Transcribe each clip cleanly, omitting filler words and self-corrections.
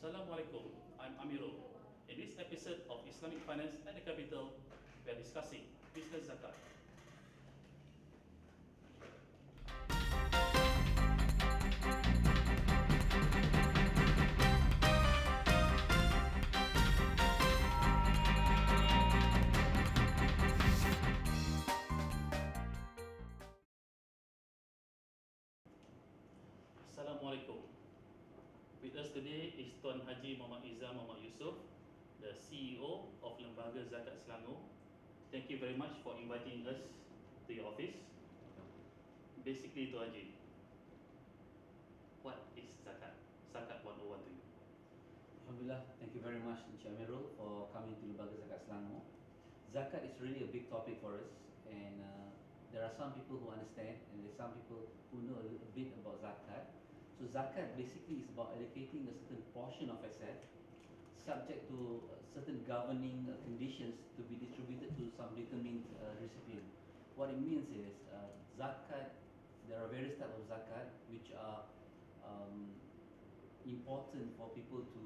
Assalamualaikum, I'm Amirul. In this episode of Islamic Finance at the Capital, we are discussing business zakat. Assalamualaikum. With us today is Tuan Haji Muhammad Izzah Muhammad Yusof, the CEO of Lembaga Zakat Selangor. Thank you very much for inviting us to your office. Basically, Tuan Haji, what is zakat? Zakat 101 to you. Alhamdulillah, thank you very much Encik Amirul for coming to Lembaga Zakat Selangor. Zakat is really a big topic for us, and there are some people who understand and there are some people who know a little bit about zakat. So zakat basically is about allocating a certain portion of asset subject to certain governing conditions to be distributed to some determined recipient. What it means is zakat, there are various types of zakat which are important for people to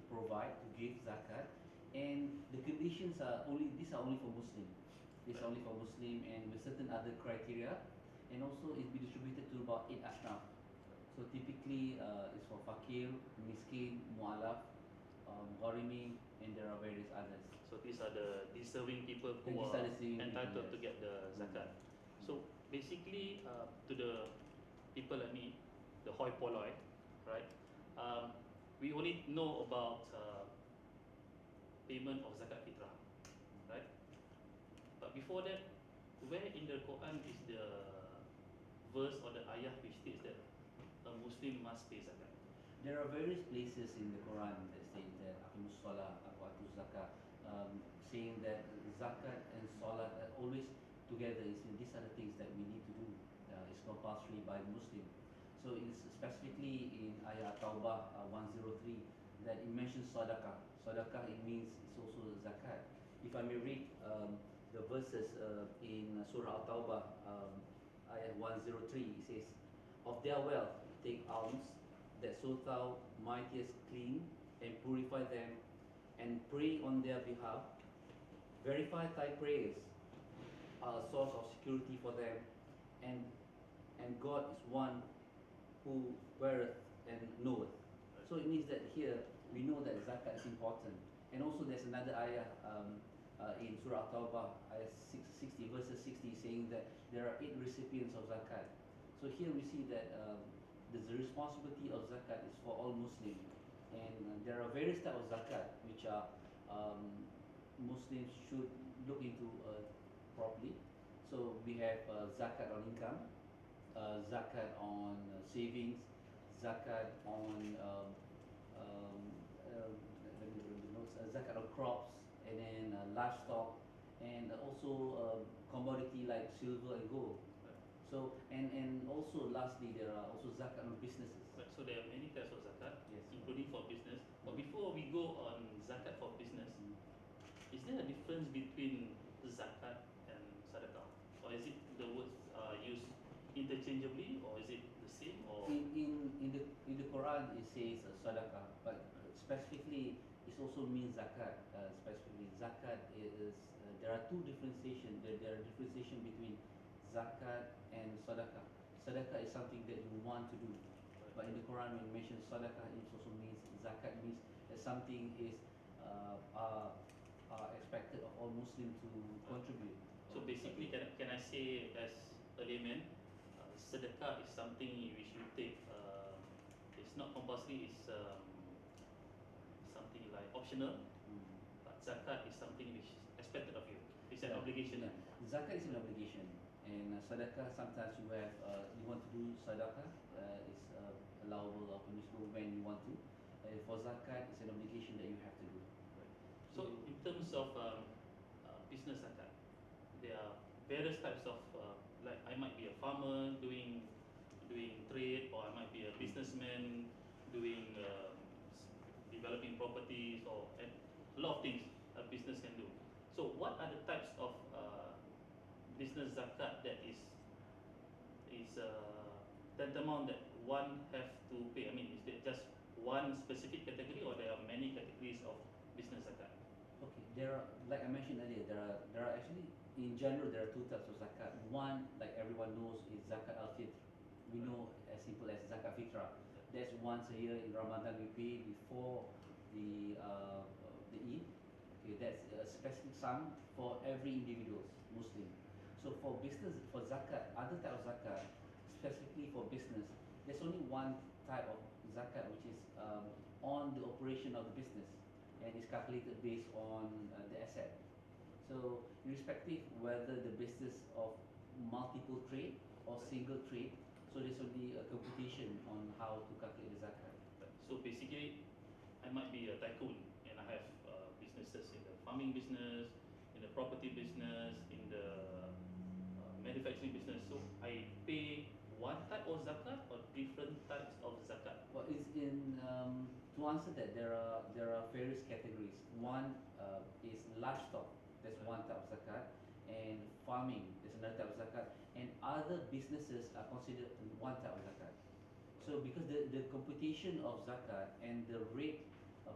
provide, to give zakat, and the conditions are only, these are only for Muslim. These are only for Muslim and with certain other criteria, and also it be distributed to about 8 asnaf. So typically it's for fakir, miskin, mu'alaf, gharimi, and there are various others. So these are the deserving people who And these are are deserving entitled to people, yes. get the zakat. So basically, to the people like me, the hoi polloi, right? We only know about payment of zakat fitrah, right? But before that, where in the Quran is the verse or the ayah which states that a Muslim must pay zakat? There are various places in the Quran that say that aqimus salah, atuz zakat, saying that zakat and salat are always together. These are the things that we need to do. It's compulsory by Muslim. So it's specifically in ayah Taubah 103 that it mentions sadaqah. Sadaqah, it means it's also zakat. If I may read the verses in Surah Al-Tawbah, ayah 103, it says, "Of their wealth take alms, that so thou mightest clean and purify them, and pray on their behalf. Verify thy prayers are a source of security for them, and God is one who weareth and knoweth." So it means that here we know that zakat is important. And also there's another ayah in Surah Tawbah, ayah 60, verses 60, saying that there are 8 recipients of zakat. So here we see that the responsibility of zakat is for all Muslims, and there are various types of zakat which are Muslims should look into properly. So we have zakat on income, zakat on savings, zakat on let me read the notes, zakat on crops, and then livestock, and also commodity like silver and gold. So and also lastly there are also zakat on businesses. Right, so there are many types of zakat, Yes. including for business. But before we go on zakat for business, is there a difference between zakat and sadaqah, or is it the words are used interchangeably, or is it the same? Or In the Quran it says sadaqah, but specifically it also means zakat. Specifically zakat is there are two differentiation. There are differentiation between zakat and sadaqah. Sadaqah is something that you want to do, but in the Quran when it mentions sadaqah, it also means zakat means that something is are expected of all Muslims to contribute. so basically, can I say as a layman, sedekah is something which you take. It's not compulsory. It's something like optional. But zakat is something which is expected of you. It's an obligation. Yeah. Zakat is an obligation, and sadaqah sometimes you have you want to do sadaqah, it's allowable or permissible when you want to. For zakat, it's an obligation that you have to do. So in terms of business zakat, there are various types of like I might be a farmer doing trade, or I might be a businessman doing developing properties, or a lot of things a business can do. So what are the types of business zakat that is tantamount that one have to pay? I mean, is it just one specific category, or there are many categories of business zakat? Okay, there are, like I mentioned earlier, there are actually, in general, there are two types of zakat. One, like everyone knows, is zakat al-fitr. We know as simple as zakat fitrah. That's once a year in Ramadan we pay before the Eid. Okay, that's a specific sum for every individual Muslim. So for business, for zakat, other type of zakat, specifically for business, there's only one type of zakat, which is on the operation of the business, and is calculated based on the asset. So irrespective whether the business of multiple trade or single trade, so there's only a computation on how to calculate the zakat. So basically, I might be a tycoon and I have businesses in the farming business, in the property business, in the manufacturing business. So I pay one type of zakat or different types of zakat? Well, it's in to answer that, there are various categories. One is livestock. That's one type of zakat, and farming is another type of zakat, and other businesses are considered one type of zakat. So because the computation of zakat and the rate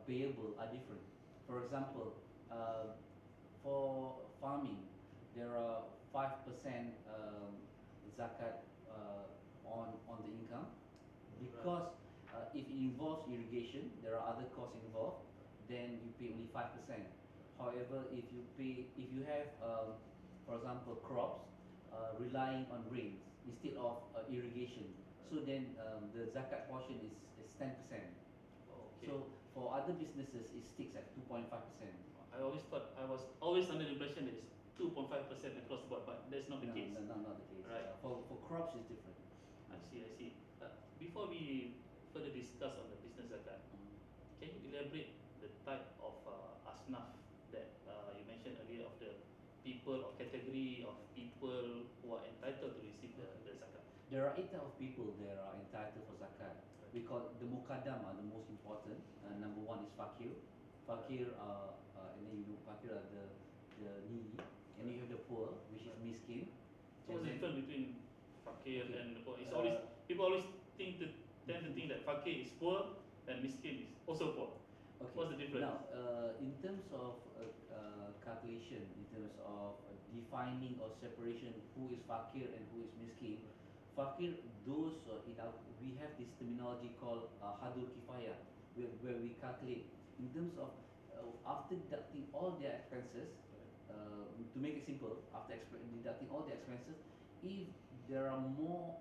payable are different. For example, for farming, there are 5% zakat on the income, because if it involves irrigation, there are other costs involved, then you pay only 5%. However, if you have, for example, crops relying on rains instead of irrigation, so then the zakat portion is 10%. Okay. So for other businesses, it sticks at 2.5%. I always thought, I was always under the impression that it's 2.5% across the board, but that's not the case. No, not the case. Right. For crops, it's different. I see, I see. Before we further discuss on the business zakat, can you elaborate the type of asnaf that you mentioned earlier, of the people or category of people who are entitled to receive the zakat? There are 8 types of people that are entitled for zakat. We call the muqaddam are the most important. Number 1 is fakir. Fakir, and then you know fakir are the needy, and you have the poor, which is miskin. So what's the And then- difference between fakir Okay. and the poor? It's always, people always tend to think that fakir is poor and miskin is also poor. Okay. What's the difference? Now, in terms of calculation, in terms of defining or separation who is fakir and who is miskin, fakir, those we have this terminology called hadul kifayah, where we calculate in terms of after deducting all their expenses. To make it simple, after deducting all the expenses, if there are more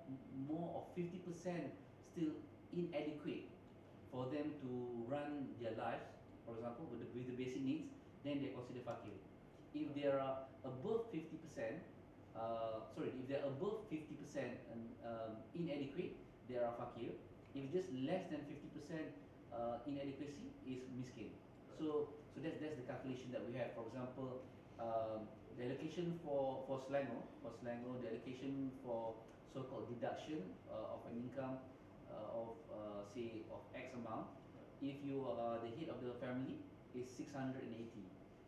of 50% still inadequate for them to run their lives, for example, with the basic needs, then they consider fakir. If there are above 50%, if they are above 50% inadequate, they are fakir. If just less than 50% inadequacy, is miskin. So that's the calculation that we have. For example, the allocation for Selangor, the allocation for so-called deduction of an income of say of X amount. If you are the head of the family, is 680,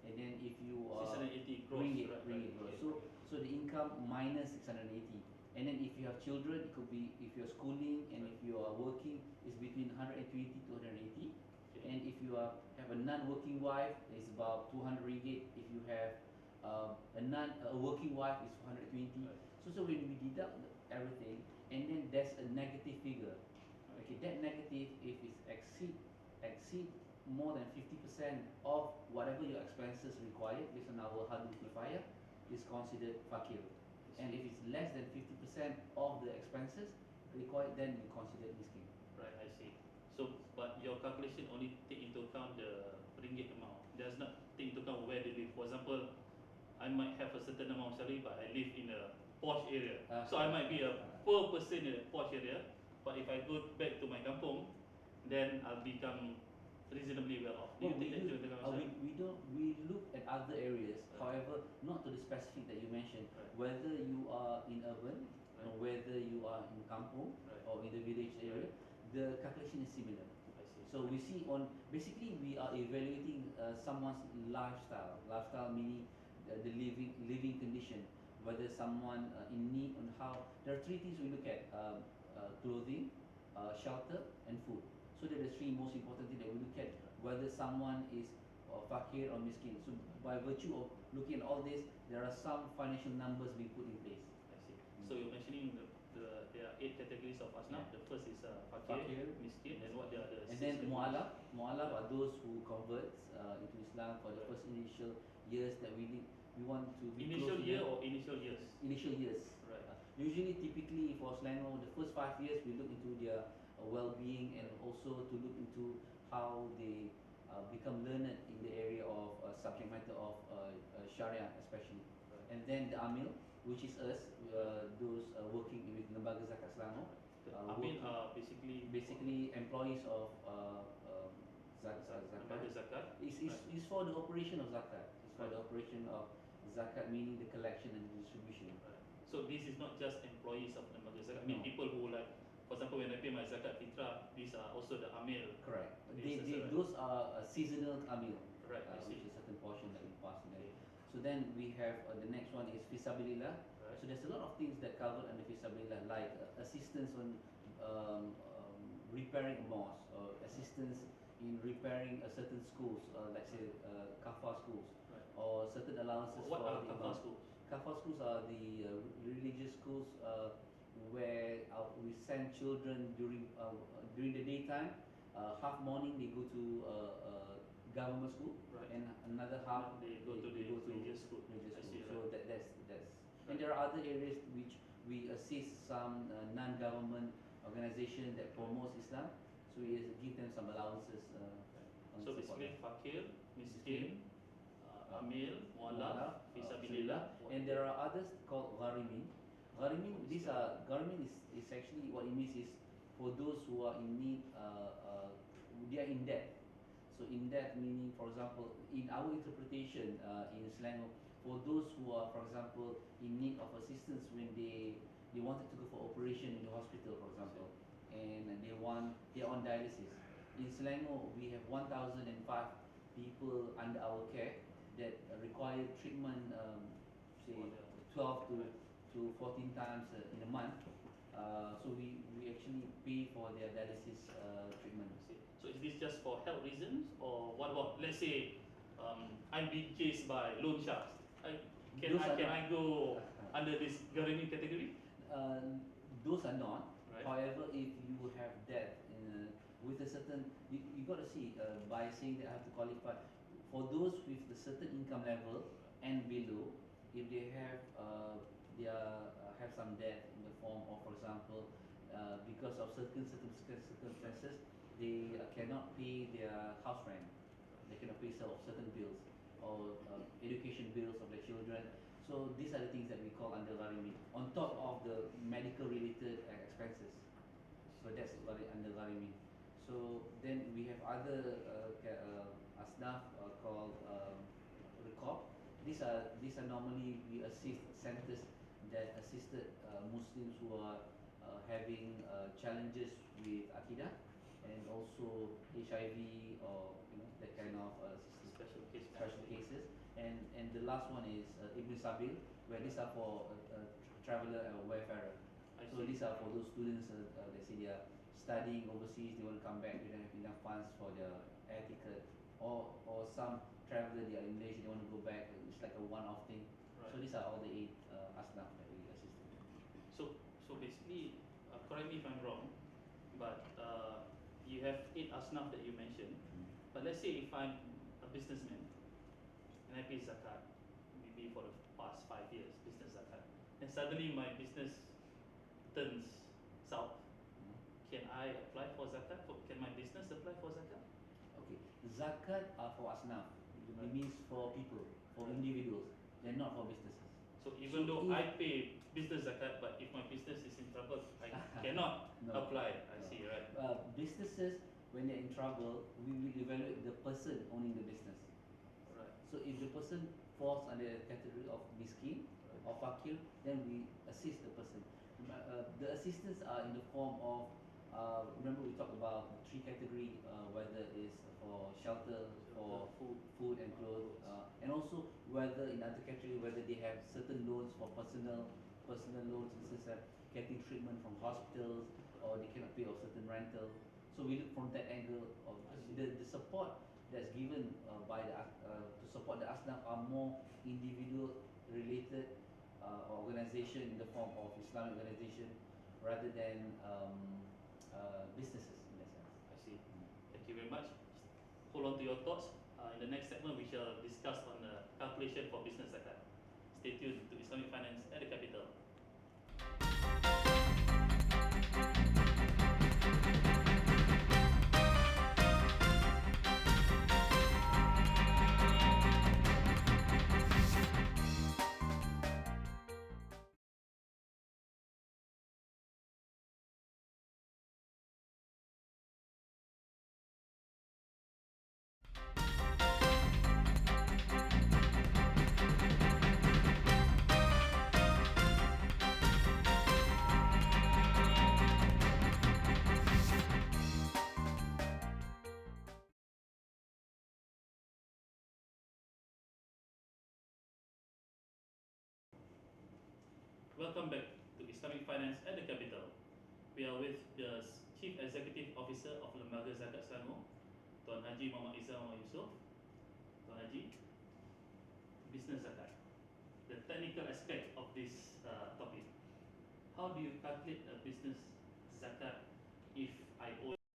and then if you are 680 gross, ringgit, right, ringgit right, gross. okay. So the income minus 680, and then if you have children, it could be, if you're schooling and if you are working, is between 120 to 180. And if you have a non-working wife, it's about 200 ringgit. If you have a working wife, it's 120. Right. So when we deduct everything, and then there's a negative figure. Okay, that negative, if it exceed more than 50% of whatever your expenses required based on our hadul kifayah, is considered fakir. And if it's less than 50% of the expenses required, then you consider miskin. Right, I see. So, but your calculation only take into account the ringgit amount. Does not take into account where they live. For example, I might have a certain amount of salary, but I live in a posh area. So I might be a poor person in a posh area. But if I go back to my kampung, then I'll become reasonably well off. Do you take that into account? Sir? We look at other areas, Right. however, not to the specific that you mentioned. Right. Whether you are in urban, or Right. whether you are in kampung, Right. or in the village area, the calculation is similar. I see. So we see basically we are evaluating someone's lifestyle. Lifestyle meaning the living condition. Whether someone in need, on how there are 3 things we look at: clothing, shelter, and food. So they're the three most important things that we look at, whether someone is fakir or miskin. So by virtue of looking at all this, there are some financial numbers being put in place. I see. So you're mentioning there are 8 categories of asnaf. Yeah. The first is Fakir, fakir, miskin, and what are the And 6 then categories? mu'alaf are those who converts into Islam for the Right. first initial years that we want to be Initial close to year them. or initial years? Initial years. Right. Usually, typically for Selangor, the first 5 years we look into their well-being and also to look into how they become learned in the area of subject matter of Sharia especially. Right. And then the Amil, which is us, those working with Lembaga Zakat Selangor. Amin Working- are basically employees of lembaga zakat. zakat. It's for the operation of zakat. It's for Right. the operation of zakat, meaning the collection and distribution. Right. So this is not just employees of lembaga zakat. I mean No. people who like, for example, when I pay my zakat fitrah, these are also the amil. Correct. Yes, that's right. Those are seasonal amil, Right. I which see. is a certain portion that we pass to them. Okay. So then we have the next one is fisabilillah. Right. So there's a lot of things that covered under fisabilillah, like assistance on repairing a mosque, or assistance in repairing certain schools, like say kafah schools, Right. or certain allowances What for are the kafah imam. schools? Kafah schools are the religious schools where we send children during the daytime. Half morning they go to government school, Right. and another half They go to the religious school. religious I see, school. So right. that's Right. and there are other areas which we assist some non-government organization that promotes Islam. So we give them some allowances. On So support basically them. fakir, miskin, amil, mualaf, Mu'alaf, fisabilillah. and there are others called gharimin. Gharimin is actually what it means is for those who are in need, they are in debt. So in debt meaning, for example, in our interpretation in Selangor, for those who are, for example, in need of assistance when they wanted to go for operation in the hospital, for example, and they're on dialysis. In Selangor, we have 1,005 people under our care that require treatment, say For the- 12 to 14 times in a month. So we actually pay for their dialysis treatment. I see. So is this just for health reasons, or what about, let's say, I'm being chased by loan sharks? Can Those are not- I go under this Garimi category? Those are not. Right. However, if you have debt with a certain, you got to see by saying that I have to qualify for those with the certain income level and below. If they have have some debt in the form of, for example, because of certain circumstances, they cannot pay their house rent. They cannot pay some of certain bills or education bills of their children. So these are the things that we call under gharimi, on top of the medical related expenses. So that's under gharimi. So then we have other asnaf called riqab. These are normally we assist centers that assisted Muslims who are having challenges with akidah and also HIV or that kind of Special case. special cases. And the last one is Ibn Sabil, where these are for traveller and wayfarer. I So see. these are for those students, let's say they are studying overseas, they want to come back, they don't have enough funds for their air ticket, or some traveller, they are in Malaysia, they want to go back, it's like a one-off thing. So Right. these are all the 8 asnaf that we assist. So basically, correct me if I'm wrong, but you have 8 asnaf that you mentioned. But let's say if I'm a businessman and I pay zakat, maybe for the past 5 years, business zakat, and suddenly my business turns south, can I apply for zakat? Can my business apply for zakat? Okay, zakat are for asnaf. It Right. means for people, for individuals. They're not for businesses. So even So though if- I pay business zakat, but if my business is in trouble, I cannot No. apply. I No. see, right? Businesses, when they're in trouble, we will evaluate the person owning the business. Right. So if the person falls under the category of miskin or fakir, then we assist the person. The assistance are in the form of, remember we talked about 3 category, whether it's for shelter, for food and clothes, and also whether in other category whether they have certain loans for personal loans, instance like getting treatment from hospitals, or they cannot pay off certain rental. So So we look from that angle of I see. the support that's given by the to support the ASNAF are more individual related organization in the form of Islamic organization rather than businesses in that sense. I see. Thank you very much. Hold on to your thoughts. In the next segment, we shall discuss on the calculation for business zakat. Stay tuned to Islamic Finance at the Capital. Welcome back to Islamic Finance at the Capital. We are with the Chief Executive Officer of Lembaga Zakat Selangor, Tuan Haji Muhammad Izzah Muhammad Yusof. Tuan Haji, business zakat, the technical aspect of this topic. How do you calculate a business zakat if I owe